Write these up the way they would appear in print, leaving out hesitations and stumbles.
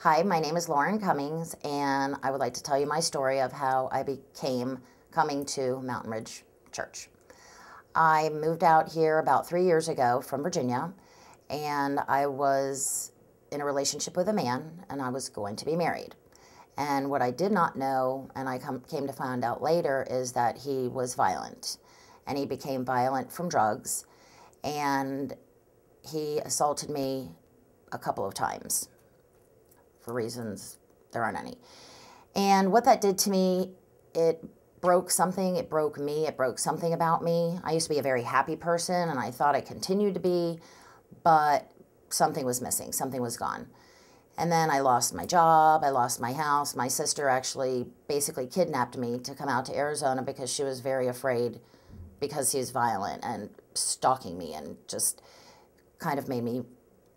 Hi, my name is Lauren Cummings, and I would like to tell you my story of how I became coming to Mountain Ridge Church. I moved out here about 3 years ago from Virginia, and I was in a relationship with a man, and I was going to be married. And what I did not know, and I came to find out later, is that he was violent. And he became violent from drugs, and he assaulted me a couple of times for reasons there aren't any. And what that did to me, it broke something, it broke me, it broke something about me. I used to be a very happy person, and I thought I continued to be, but something was missing, something was gone. And then I lost my job, I lost my house. My sister actually basically kidnapped me to come out to Arizona because she was very afraid because he was violent and stalking me and just kind of made me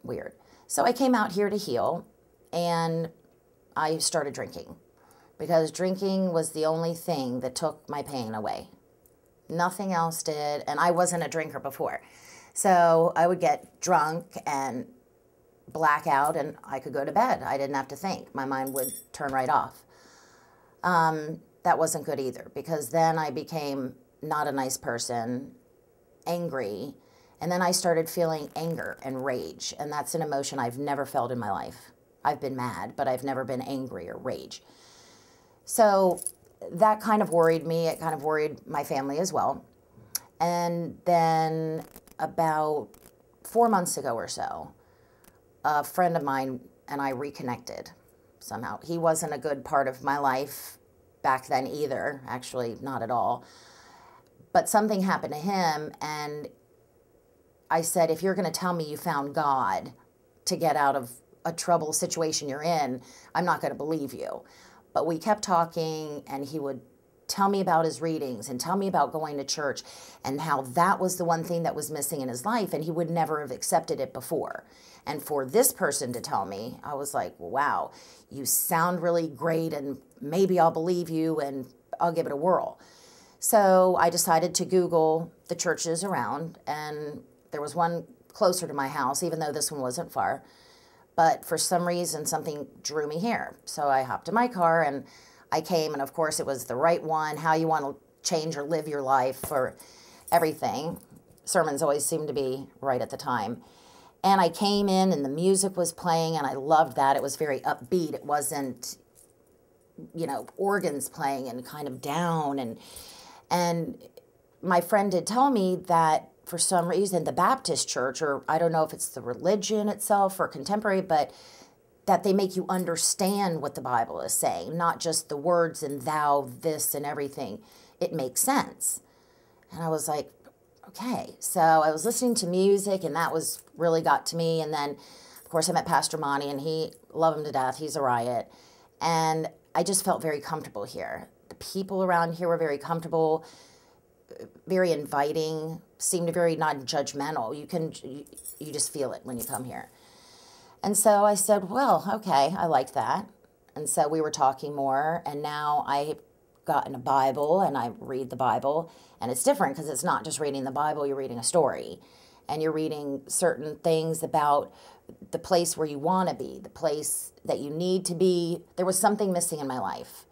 weird. So I came out here to heal, and I started drinking because drinking was the only thing that took my pain away. Nothing else did, and I wasn't a drinker before. So I would get drunk and black out, and I could go to bed. I didn't have to think. My mind would turn right off. That wasn't good either, because then I became not a nice person, angry, and then I started feeling anger and rage, and that's an emotion I've never felt in my life. I've been mad, but I've never been angry or rage. So that kind of worried me. It kind of worried my family as well. And then about 4 months ago or so, a friend of mine and I reconnected somehow. He wasn't a good part of my life back then either, actually not at all. But something happened to him, and I said, if you're going to tell me you found God to get out of a trouble situation you're in, I'm not going to believe you. But we kept talking, and he would tell me about his readings and tell me about going to church and how that was the one thing that was missing in his life, and he would never have accepted it before. And for this person to tell me, I was like, wow, you sound really great, and maybe I'll believe you and I'll give it a whirl. So I decided to Google the churches around, and there was one closer to my house, even though this one wasn't far. But for some reason, something drew me here. So I hopped in my car and I came, and of course it was the right one, how you want to change or live your life for everything. Sermons always seem to be right at the time. And I came in and the music was playing, and I loved that. It was very upbeat. It wasn't, organs playing and kind of down. And my friend did tell me that for some reason the Baptist church, or I don't know if it's the religion itself or contemporary, but that they make you understand what the Bible is saying, not just the words and thou, this, and everything. It makes sense. And I was like, okay. So I was listening to music, and that was really got to me. And then, of course, I met Pastor Monty, and love him to death. He's a riot. And I just felt very comfortable here. The people around here were very comfortable, very inviting, seemed very non-judgmental. You just feel it when you come here. And so I said, well, okay, I like that. And so we were talking more, and now I've gotten a Bible, and I read the Bible, and it's different because it's not just reading the Bible, you're reading a story, and you're reading certain things about the place where you want to be, the place that you need to be. There was something missing in my life,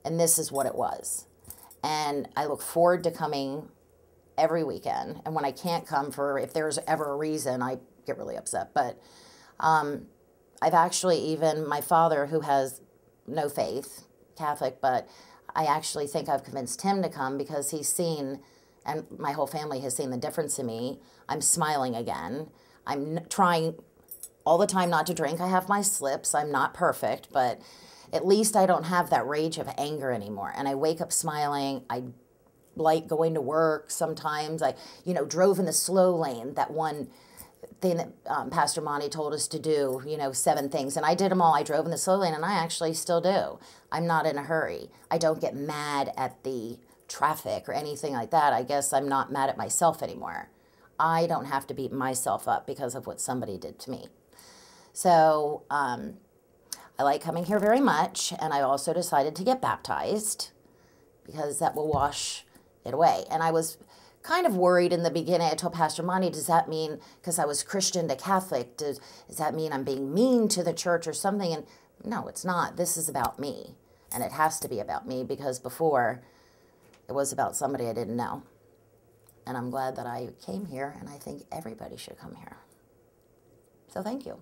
and this is what it was. And I look forward to coming every weekend. And when I can't come if there's ever a reason, I get really upset. But I've actually my father, who has no faith, Catholic, but I actually think I've convinced him to come because he's seen, and my whole family has seen the difference in me. I'm smiling again. I'm trying all the time not to drink. I have my slips. I'm not perfect, but at least I don't have that rage of anger anymore. And I wake up smiling. I like going to work sometimes. I, drove in the slow lane, that one thing that Pastor Monty told us to do, 7 things. And I did them all. I drove in the slow lane, and I actually still do. I'm not in a hurry. I don't get mad at the traffic or anything like that. I guess I'm not mad at myself anymore. I don't have to beat myself up because of what somebody did to me. So I like coming here very much, and I also decided to get baptized because that will wash it away. And I was kind of worried in the beginning. I told Pastor Monty, does that mean, because I was Christian to Catholic, does that mean I'm being mean to the church or something? And no, it's not. This is about me. And it has to be about me, because before it was about somebody I didn't know. And I'm glad that I came here, and I think everybody should come here. So thank you.